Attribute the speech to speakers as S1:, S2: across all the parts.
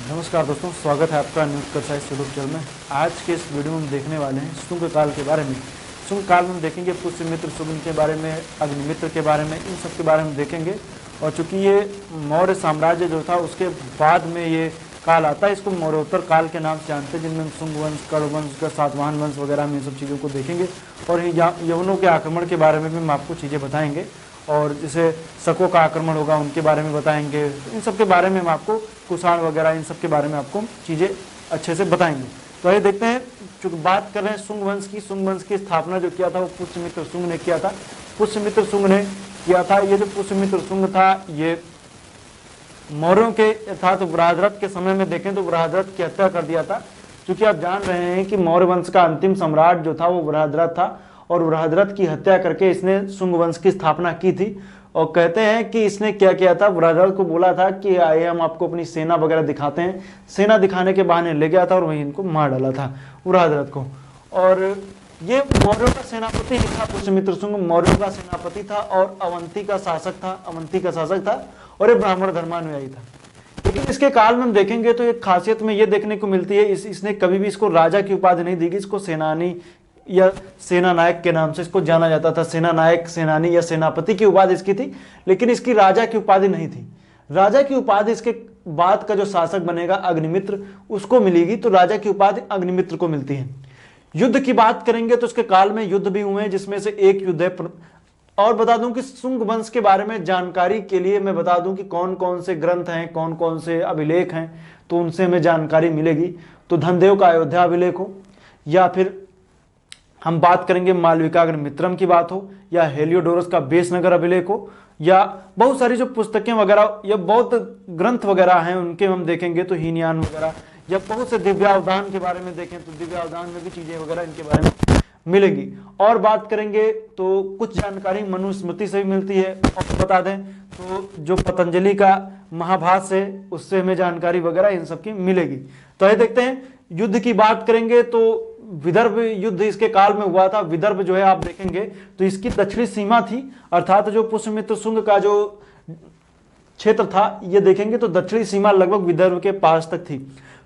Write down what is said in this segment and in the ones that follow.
S1: नमस्कार दोस्तों, स्वागत है आपका न्यूज़ करसाइज यूट्यूब चैनल में। आज के इस वीडियो में हम देखने वाले हैं शुंग काल के बारे में। शुंग काल में हम देखेंगे पुष्यमित्र शुंग के बारे में, अग्निमित्र के बारे में, इन सब के बारे में देखेंगे। और चूंकि ये मौर्य साम्राज्य जो था उसके बाद में ये काल आता है, इसको मौर्योत्तर काल के नाम से जानते हैं, जिनमें शुंग वंश, कर्ण वंश, सातवाहन वंश वगैरह में इन सब चीज़ों को देखेंगे। और यवनों के आक्रमण के बारे में भी हम आपको चीज़ें बताएंगे, और जैसे शकों का आक्रमण होगा उनके बारे में बताएंगे। इन सब के बारे में हम आपको, कुषाण वगैरह इन सब के बारे में आपको चीज़ें अच्छे से बताएंगे। तो आइए देखते हैं। चूँकि बात कर रहे हैं शुंग वंश की, शुंग वंश की स्थापना जो किया था वो पुष्यमित्र शुंग ने किया था। पुष्यमित्र शुंग ने किया था। ये जो पुष्यमित्र शुंग था ये मौर्यों के अर्थात वृहद्रथ के समय में देखें तो वृहद्रथ की हत्या कर दिया था। क्योंकि आप जान रहे हैं कि मौर्य वंश का अंतिम सम्राट जो था वो वृहद्रथ था, और वृहद्रथ की हत्या करके इसने शुंग वंश की स्थापना की थी। और कहते हैं कि इसने क्या किया था, वृहद्रथ को बोला था कि आइए हम आपको अपनी सेना वगैरह दिखाते हैं। सेना दिखाने के बहाने ले गया था और वहीं इनको मार डाला था वृहद्रथ को। और ये मौर्यों का सेनापति नहीं था, पुष्यमित्र शुंग मौर्यों का सेनापति था और अवंती का शासक था, और ये ब्राह्मण धर्मानुयायी था। लेकिन इसके काल में हम देखेंगे तो एक खासियत में ये देखने को मिलती है, इसने कभी भी इसको राजा की उपाधि नहीं दी। इसको सेनानी या सेना नायक के नाम से इसको जाना जाता था। सेना नायक, सेनानी या सेनापति की उपाधि इसकी थी, लेकिन इसकी राजा की उपाधि नहीं थी। राजा की उपाधि इसके बाद का जो शासक बनेगा अग्निमित्र, उसको मिलेगी। तो राजा की उपाधि अग्निमित्र को मिलती है। युद्ध की बात करेंगे तो इसके काल में युद्ध भी हुए हैं, जिसमें से एक युद्ध है। और बता दूं कि शुंग वंश के बारे में जानकारी के लिए मैं बता दूं कि कौन कौन से ग्रंथ हैं, कौन कौन से अभिलेख हैं, तो उनसे हमें जानकारी मिलेगी। तो धनदेव का अयोध्या अभिलेख हो, या फिर हम बात करेंगे मालविकाग्निमित्रम की बात हो, या हेलियोडोरस का बेसनगर अभिलेख हो, या बहुत सारी जो पुस्तकें वगैरह या बहुत ग्रंथ वगैरह हैं उनके हम देखेंगे तो हीनयान वगैरह, या बहुत से दिव्यावधान के बारे में देखें तो दिव्यावधान में भी चीजें वगैरह इनके बारे में मिलेंगी। और बात करेंगे तो कुछ जानकारी मनुस्मृति से भी मिलती है। और बता दें तो जो पतंजलि का महाभाष्य है उससे हमें जानकारी वगैरह इन सब की मिलेगी। तो आइए देखते हैं। युद्ध की बात करेंगे तो विदर्भ युद्ध इसके काल में हुआ था। विदर्भ जो है आप देखेंगे तो इसकी दक्षिणी सीमा थी, अर्थात जो पुष्यमित्र शुंग का जो क्षेत्र था ये देखेंगे तो दक्षिणी सीमा लगभग विदर्भ के पास तक थी।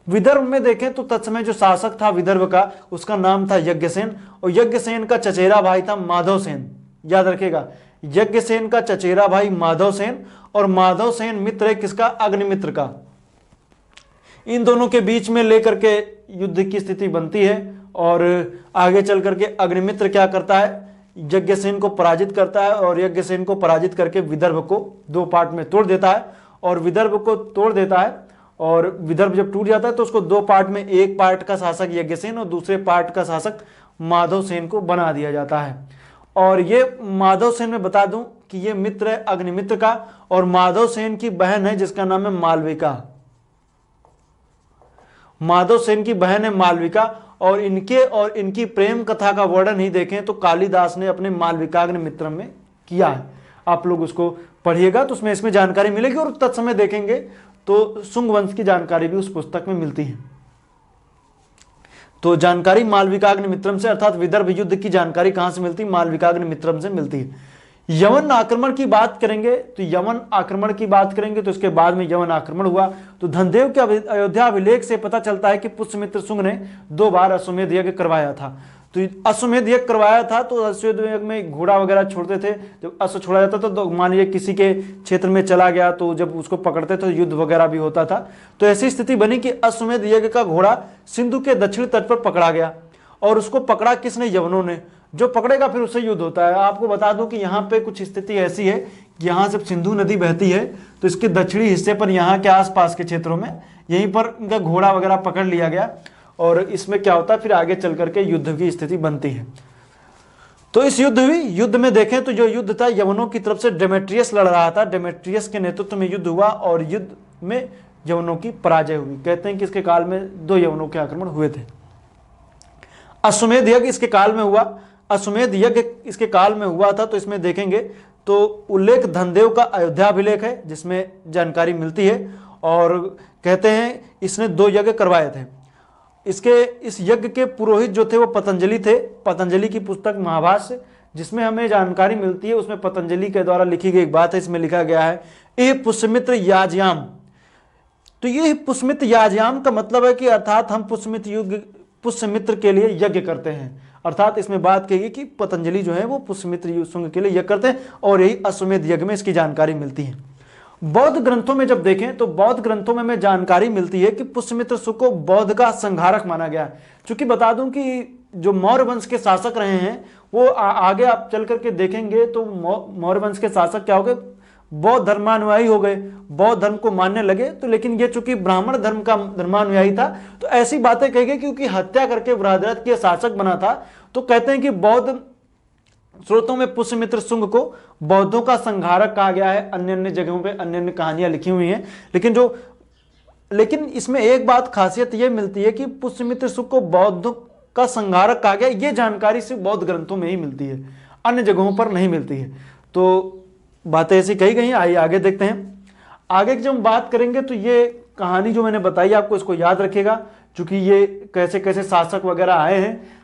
S1: विदर्भ में देखें तो तत्समय जो शासक था विदर्भ का, उसका नाम था यज्ञसेन, और यज्ञसेन का चचेरा भाई था माधवसेन। याद रखेगा, यज्ञसेन का चचेरा भाई माधवसेन, और माधवसेन मित्र है किसका, अग्निमित्र का। इन दोनों के बीच में लेकर के युद्ध की स्थिति बनती है, और आगे चल करके अग्निमित्र क्या करता है, यज्ञसेन को पराजित करता है, और यज्ञसेन को पराजित करके विदर्भ को दो पार्ट में तोड़ देता है। और विदर्भ को तोड़ देता है, और विदर्भ जब टूट जाता है तो उसको दो पार्ट में, एक पार्ट का शासक यज्ञसेन और दूसरे पार्ट का शासक माधवसेन को बना दिया जाता है। और ये माधवसेन में बता दूं कि ये मित्र है अग्निमित्र का, और माधवसेन की बहन है जिसका नाम है मालविका। माधवसेन की बहन है मालविका, और इनकी प्रेम कथा का वर्णन ही देखें तो कालिदास ने अपने मालविकाग्निमित्रम में किया है। आप लोग उसको पढ़िएगा तो उसमें इसमें जानकारी मिलेगी। और तत्समय देखेंगे तो शुंग वंश की जानकारी भी उस पुस्तक में मिलती है। तो जानकारी मालविकाग्निमित्रम से, अर्थात विदर्भ युद्ध की जानकारी कहां से मिलती है, मालविकाग्निमित्रम से मिलती है। यवन आक्रमण की बात करेंगे तो इसके बाद में यवन आक्रमण हुआ। तो धनदेव के अयोध्या अभिलेख से पता चलता है कि पुष्यमित्र शुंग ने 2 बार अश्वमेध यज्ञ करवाया था। तो अश्वमेध यज्ञ करवाया था, तो अश्वमेध यज्ञ में घोड़ा वगैरह छोड़ते थे। जब अश्व छोड़ा जाता था तो मान लीजिए किसी के क्षेत्र में चला गया तो जब उसको पकड़ते तो युद्ध वगैरह भी होता था। तो ऐसी स्थिति बनी कि अश्वमेध यज्ञ का घोड़ा सिंधु के दक्षिणी तट पर पकड़ा गया, और उसको पकड़ा किसने, यवनों ने। जो पकड़ेगा फिर उससे युद्ध होता है। आपको बता दूं कि यहाँ पे कुछ स्थिति ऐसी है कि यहाँ से सिंधु नदी बहती है, तो इसके दक्षिणी हिस्से पर यहाँ के आसपास के क्षेत्रों में यहीं पर इनका घोड़ा वगैरह पकड़ लिया गया, और इसमें क्या होता है फिर आगे चल करके युद्ध की स्थिति बनती है। तो इस युद्ध में देखें तो जो युद्ध था यवनों की तरफ से डेमेट्रियस लड़ रहा था। डेमेट्रियस के नेतृत्व में युद्ध हुआ, और युद्ध में यवनों की पराजय हुई। कहते हैं कि इसके काल में 2 यवनों के आक्रमण हुए थे। अश्वमेध यज्ञ इसके काल में हुआ। अश्वमेध यज्ञ इसके काल में हुआ था, तो इसमें देखेंगे तो उल्लेख धनदेव का अयोध्या अभिलेख है जिसमें जानकारी मिलती है। और कहते हैं इसने 2 यज्ञ करवाए थे। इस यज्ञ के पुरोहित जो थे वो पतंजलि थे। पतंजलि की पुस्तक महाभाष्य जिसमें हमें जानकारी मिलती है, उसमें पतंजलि के द्वारा लिखी गई एक बात है। इसमें लिखा गया है, ए पुष्यमित्र याजयाम तो ये पुष्यमित्र याजयाम का मतलब है कि अर्थात हम पुष्यमित्र के लिए यज्ञ करते हैं। अर्थात इसमें बात कही कि पतंजलि जो है वो पुष्यमित्र शुंग के लिए यज्ञ करते हैं और यही अश्वमेध यज्ञ में इसकी जानकारी मिलती है। बौद्ध ग्रंथों में जब देखें तो बौद्ध ग्रंथों में हमें जानकारी मिलती है कि पुष्यमित्र शुंग को बौद्ध का संहारक माना गया है। चूंकि बता दूं कि जो मौर्य वंश के शासक रहे हैं वो आगे आप चल करके देखेंगे तो मौर्य वंश के शासक क्या हो गए, बौद्ध धर्मानुयायी हो गए, बौद्ध धर्म को मानने लगे। तो लेकिन ये चूंकि ब्राह्मण धर्म का धर्मानुयायी था तो ऐसी बातें कही गई क्योंकि हत्या करके बृहद्रथ के शासक बना था। तो कहते हैं कि बौद्ध स्रोतों में पुष्यमित्र शुंग को बौद्धों का संहारक कहा गया है। अन्य अन्य जगहों पे अन्य अन्य कहानियां लिखी हुई हैं, लेकिन इसमें एक बात खासियत यह मिलती है कि पुष्यमित्र शुंग को बौद्धों का संहारक कहा गया। ये जानकारी सिर्फ बौद्ध ग्रंथों में ही मिलती है, अन्य जगहों पर नहीं मिलती है। तो बातें ऐसी कही गई हैं। आइए आगे देखते हैं। आगे की जब हम बात करेंगे तो ये कहानी जो मैंने बताई आपको इसको याद रखेगा, क्योंकि ये कैसे कैसे शासक वगैरह आए हैं।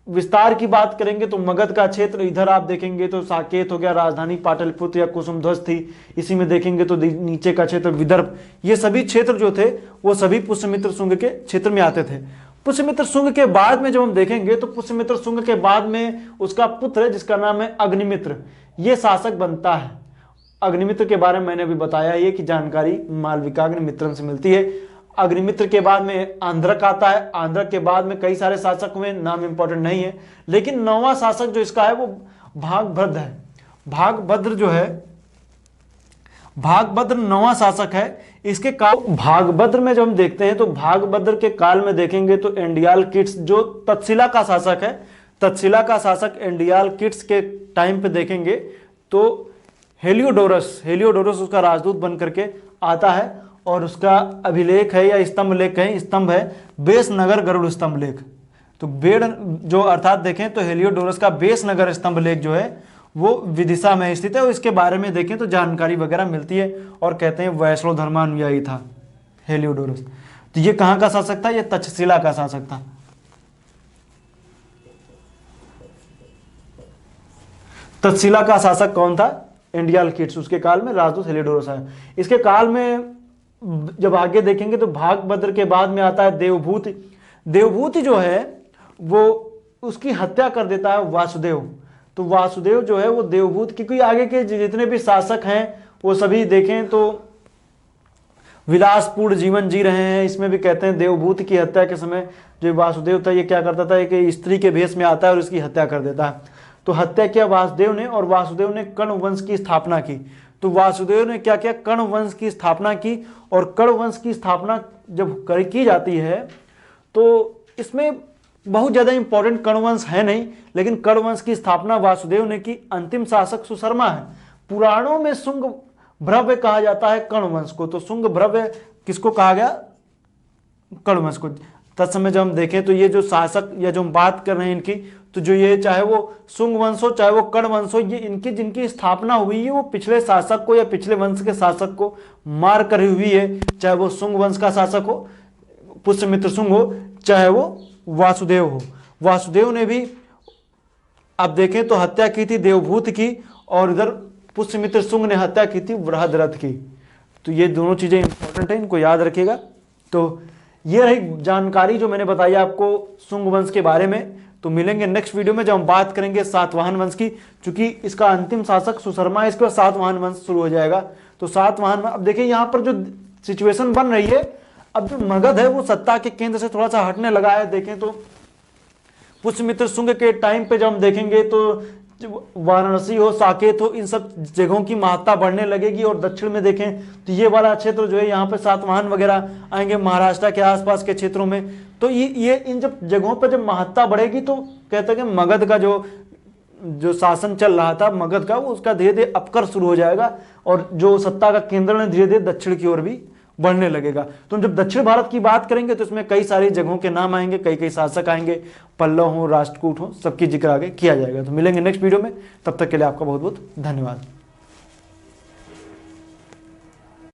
S1: विस्तार की बात करेंगे तो मगध का क्षेत्र इधर आप देखेंगे तो साकेत हो गया, राजधानी पाटलिपुत्र या कुसुमध्वज थी। इसी में देखेंगे तो नीचे का क्षेत्र विदर्भ, ये सभी क्षेत्र जो थे वो सभी पुष्यमित्र शुंग के क्षेत्र में आते थे। पुष्यमित्र शुंग के बाद में जब हम देखेंगे तो पुष्यमित्र शुंग के बाद में उसका पुत्र है जिसका नाम है अग्निमित्र, ये शासक बनता है। अग्निमित्र के बारे में मैंने अभी बताया ये कि जानकारी मालविकाग्निमित्रम से मिलती है। अग्निमित्र के बाद में आंध्रक आता है। आंध्रक के बाद में कई सारे शासक हुए, नाम इंपॉर्टेंट नहीं है, लेकिन नौवां शासक जो इसका है वो भागभद्र है। भागभद्र जो है, भागभद्र नौवां शासक है। इसके काल भागभद्र में जब हम देखते हैं तो भागभद्र के काल में देखेंगे तो एंडियाल किट्स जो तक्षशिला का शासक है, तक्षशिला का शासक एंडियाल किट्स के टाइम पे देखेंगे तो हेलियोडोरस उसका राजदूत बन करके आता है और उसका अभिलेख है या स्तंभ लेख है, स्तंभ है बेसनगर गरुड़ स्तंभ लेख। तो बेड़ जो अर्थात देखें तो हेलियोडोरस का बेसनगर स्तंभ लेख जो है वो विदिशा में स्थित है और इसके बारे में देखें तो जानकारी वगैरह मिलती है और कहते हैं वैष्णव धर्मानुयायी था हेलियोडोरस। तो ये कहाँ का शासक था, ये तक्षशिला का शासक था। तक्षशिला का शासक कौन था, एंडियाल किट्स, उसके काल में राजदूत हेलियोडोरस है। इसके काल में जब आगे देखेंगे तो भागभद्र के बाद में आता है देवभूति। देवभूति जो है वो उसकी हत्या कर देता है वासुदेव। तो वासुदेव जो है वो देवभूत, क्योंकि आगे के जितने भी शासक हैं वो सभी देखें तो विलासपूर्ण जीवन जी रहे हैं। इसमें भी कहते हैं देवभूत की हत्या के समय जो वासुदेव था ये क्या करता था कि स्त्री के भेष में आता है और उसकी हत्या कर देता है। तो हत्या किया वासुदेव ने और वासुदेव ने कर्ण वंश की स्थापना की। तो वासुदेव ने क्या किया, कर्ण वंश की स्थापना की। और कर्ण वंश की स्थापना जब की जाती है तो इसमें बहुत ज़्यादा इंपॉर्टेंट कर्ण वंश है नहीं, लेकिन कर्ण वंश की स्थापना वासुदेव ने की। अंतिम शासक सुशर्मा है। पुराणों में शुंग भ्रव्य कहा जाता है कर्ण वंश को। तो शुंग भ्रव्य किसको कहा गया, कर्ण वंश को। तत्समय जब हम देखें तो ये जो शासक या जो हम बात कर रहे हैं इनकी, तो जो ये चाहे वो शुंग वंश हो चाहे वो कर्ण वंश हो, ये इनकी जिनकी स्थापना हुई है वो पिछले शासक को या पिछले वंश के शासक को मार कर हुई है। चाहे वो शुंग वंश का शासक हो पुष्यमित्र शुंग हो, चाहे वो वासुदेव हो। वासुदेव ने भी अब देखें तो हत्या की थी देवभूत की, और इधर पुष्यमित्र शुंग ने हत्या की थी बृहद्रथ की। तो ये दोनों चीजें इंपॉर्टेंट है, इनको याद रखिएगा। तो ये रही जानकारी जो मैंने बताई आपको शुंग वंश के बारे में। तो मिलेंगे नेक्स्ट वीडियो में जब हम बात करेंगे सातवाहन वंश की, क्योंकि इसका अंतिम शासक सुशर्मा है, इसके बाद सातवाहन वंश शुरू हो जाएगा। तो सातवाहन, अब देखिए यहाँ पर जो सिचुएशन बन रही है, अब जो मगध है वो सत्ता के केंद्र से थोड़ा सा हटने लगा है। देखें तो पुष्यमित्र शुंग के टाइम पे जब हम देखेंगे तो वाराणसी हो, साकेत हो, इन सब जगहों की महत्ता बढ़ने लगेगी। और दक्षिण में देखें तो ये वाला क्षेत्र जो है यहाँ पे सातवाहन वगैरह आएंगे, महाराष्ट्र के आसपास के क्षेत्रों में। तो ये इन जब जगहों पर जब महत्ता बढ़ेगी तो कहते हैं कि मगध का जो शासन चल रहा था मगध का, वो उसका धीरे धीरे अपकर शुरू हो जाएगा और जो सत्ता का केंद्र है धीरे धीरे दक्षिण की ओर भी बढ़ने लगेगा। तो जब दक्षिण भारत की बात करेंगे तो इसमें कई सारी जगहों के नाम आएंगे, कई कई शासक आएंगे, पल्लव हो, राष्ट्रकूट हो, सबकी जिक्र आगे किया जाएगा। तो मिलेंगे नेक्स्ट वीडियो में, तब तक के लिए आपका बहुत बहुत धन्यवाद।